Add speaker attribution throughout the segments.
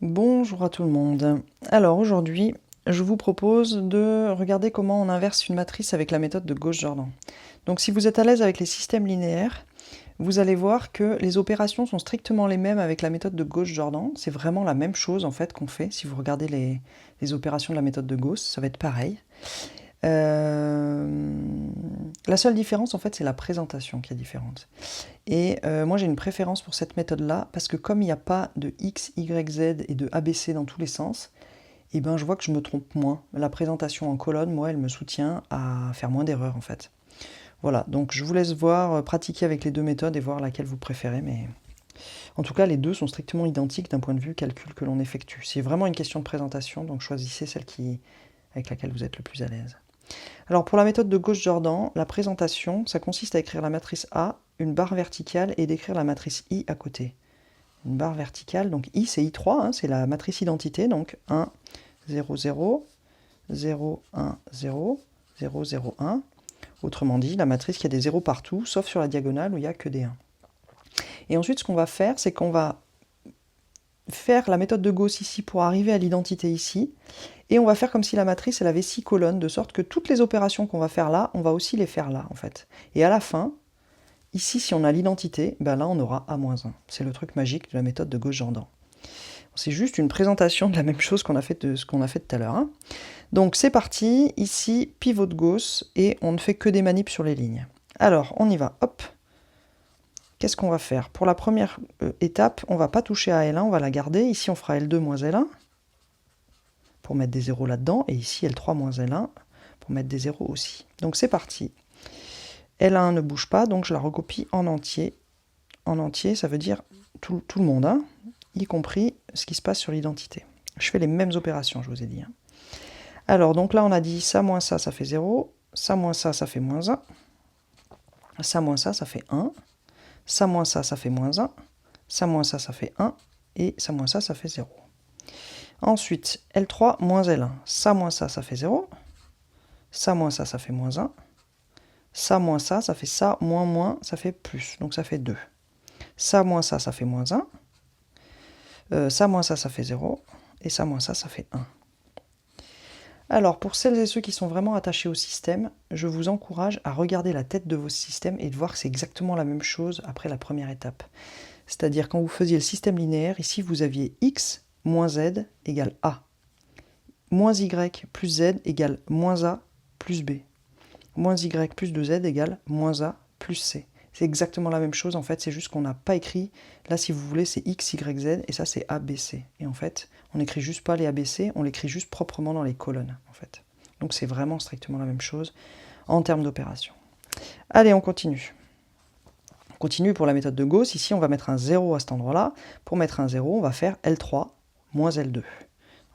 Speaker 1: Bonjour à tout le monde. Alors aujourd'hui, je vous propose de regarder comment on inverse une matrice avec la méthode de Gauss-Jordan. Donc si vous êtes à l'aise avec les systèmes linéaires, vous allez voir que les opérations sont strictement les mêmes avec la méthode de Gauss-Jordan. C'est vraiment la même chose en fait qu'on fait. Si vous regardez les opérations de la méthode de Gauss, ça va être pareil. La seule différence en fait c'est la présentation qui est différente. Et moi j'ai une préférence pour cette méthode-là parce que comme il n'y a pas de x, y, z et de ABC dans tous les sens, et ben je vois que je me trompe moins. La présentation en colonne, moi, elle me soutient à faire moins d'erreurs en fait. Voilà, donc je vous laisse voir, pratiquer avec les deux méthodes et voir laquelle vous préférez, mais en tout cas les deux sont strictement identiques d'un point de vue calcul que l'on effectue. C'est vraiment une question de présentation, donc choisissez celle avec laquelle vous êtes le plus à l'aise. Alors pour la méthode de Gauss-Jordan, la présentation, ça consiste à écrire la matrice A, une barre verticale, et d'écrire la matrice I à côté. Une barre verticale, donc I c'est I3, hein, c'est la matrice identité, donc 1, 0, 0, 0, 1, 0, 0, 0, 1. Autrement dit, la matrice qui a des zéros partout, sauf sur la diagonale où il n'y a que des 1. Et ensuite, ce qu'on va faire, c'est qu'on va faire la méthode de Gauss ici pour arriver à l'identité ici, et on va faire comme si la matrice elle avait 6 colonnes, de sorte que toutes les opérations qu'on va faire là, on va aussi les faire là en fait. Et à la fin, ici si on a l'identité, ben là on aura A-1. C'est le truc magique de la méthode de Gauss-Jordan. C'est juste une présentation de la même chose qu'on a fait de ce qu'on a fait tout à l'heure. Hein. Donc c'est parti, ici pivot de Gauss, et on ne fait que des manips sur les lignes. Alors on y va, hop. Qu'est-ce qu'on va faire? Pour la première étape, on ne va pas toucher à L1, on va la garder. Ici, on fera L2 moins L1 pour mettre des zéros là-dedans. Et ici, L3 moins L1 pour mettre des zéros aussi. Donc c'est parti. L1 ne bouge pas, donc je la recopie en entier. En entier, ça veut dire tout le monde, hein, y compris ce qui se passe sur l'identité. Je fais les mêmes opérations, je vous ai dit. Hein. Alors, donc là, on a dit ça moins ça, ça fait 0. Ça moins ça, ça fait moins 1. Ça moins ça, ça fait 1. Ça moins ça, ça fait moins 1. Ça moins ça, ça fait 1. Et ça moins ça, ça fait 0. Ensuite, L3 moins L1. Ça moins ça, ça fait 0. Ça moins ça, ça fait moins 1. Ça moins ça, ça fait ça, moins moins, ça fait plus. Donc ça fait 2. Ça moins ça, ça fait moins 1. Ça moins ça, ça fait 0. Et ça moins ça, ça fait 1. Alors, pour celles et ceux qui sont vraiment attachés au système, je vous encourage à regarder la tête de vos systèmes et de voir que c'est exactement la même chose après la première étape. C'est-à-dire, quand vous faisiez le système linéaire, ici, vous aviez x moins z égale a. Moins y plus z égale moins a plus b. Moins y plus 2z égale moins a plus c. C'est exactement la même chose, en fait, c'est juste qu'on n'a pas écrit, là si vous voulez c'est x, y, z, et ça c'est a, b, c. Et en fait, on n'écrit juste pas les a, b, c, on l'écrit juste proprement dans les colonnes, en fait. Donc c'est vraiment strictement la même chose en termes d'opération. Allez, on continue. On continue pour la méthode de Gauss, ici on va mettre un 0 à cet endroit-là. Pour mettre un 0, on va faire L3 moins L2. Donc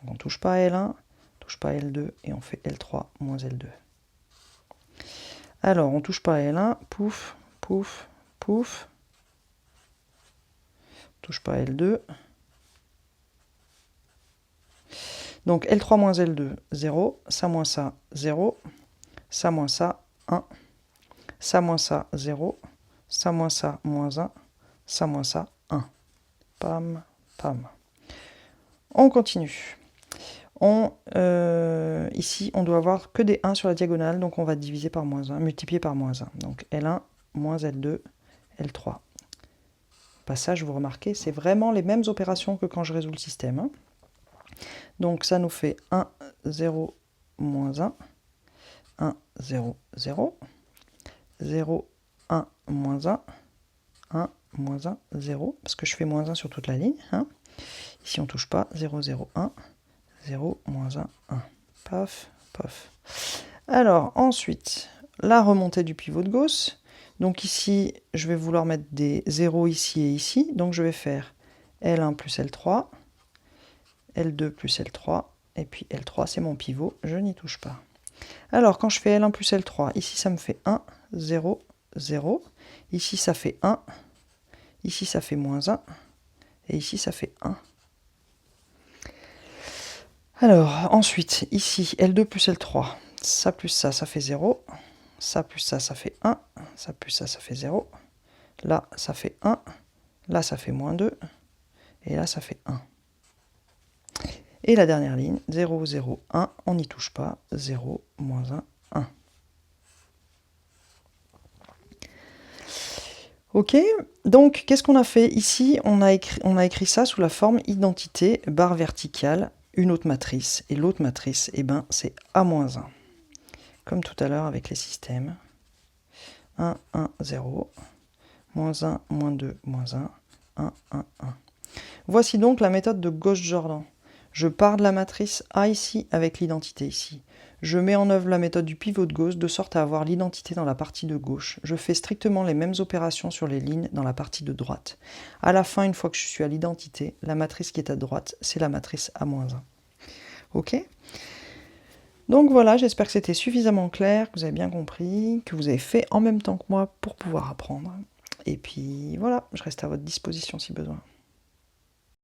Speaker 1: on ne touche pas à L1, on ne touche pas à L2, et on fait L3 moins L2. Alors, on ne touche pas à L1, pouf, pouf, pouf. On touche pas à L2. Donc L3 moins L2, 0. Ça moins ça, 0. Ça moins ça, 1. Ça moins ça, 0. Ça moins ça, moins 1. Ça moins ça, 1. Pam, pam. On continue. Ici, on doit avoir que des 1 sur la diagonale, donc on va diviser par moins 1, multiplier par moins 1. Donc L1 moins L2, L3. Passage, vous remarquez, c'est vraiment les mêmes opérations que quand je résous le système. Hein. Donc ça nous fait 1, 0, moins 1, 1, 0, 0, 0, 1, moins 1, 1, moins 1, 0, parce que je fais moins 1 sur toute la ligne. Hein. Ici on ne touche pas, 0, 0, 1, 0, moins 1, 1. Paf, paf. Alors ensuite, la remontée du pivot de Gauss. Donc ici, je vais vouloir mettre des 0 ici et ici. Donc je vais faire L1 plus L3, L2 plus L3, et puis L3 c'est mon pivot, je n'y touche pas. Alors quand je fais L1 plus L3, ici ça me fait 1, 0, 0. Ici ça fait 1, ici ça fait moins 1, et ici ça fait 1. Alors ensuite, ici L2 plus L3, ça plus ça, ça fait 0. Ça plus ça, ça fait 1. Ça plus ça, ça fait 0. Là, ça fait 1. Là, ça fait moins 2. Et là, ça fait 1. Et la dernière ligne, 0, 0, 1, on n'y touche pas, 0, moins 1, 1. Ok, donc qu'est-ce qu'on a fait ici? On a écrit ça sous la forme identité, barre verticale, une autre matrice. Et l'autre matrice, eh ben, c'est A-1. Comme tout à l'heure avec les systèmes. 1, 1, 0, moins 1, moins 2, moins 1, 1, 1, 1. Voici donc la méthode de Gauss-Jordan. Je pars de la matrice A ici avec l'identité ici. Je mets en œuvre la méthode du pivot de Gauss de sorte à avoir l'identité dans la partie de gauche. Je fais strictement les mêmes opérations sur les lignes dans la partie de droite. À la fin, une fois que je suis à l'identité, la matrice qui est à droite, c'est la matrice A-1. Ok ? Donc voilà, j'espère que c'était suffisamment clair, que vous avez bien compris, que vous avez fait en même temps que moi pour pouvoir apprendre. Et puis voilà, je reste à votre disposition si besoin.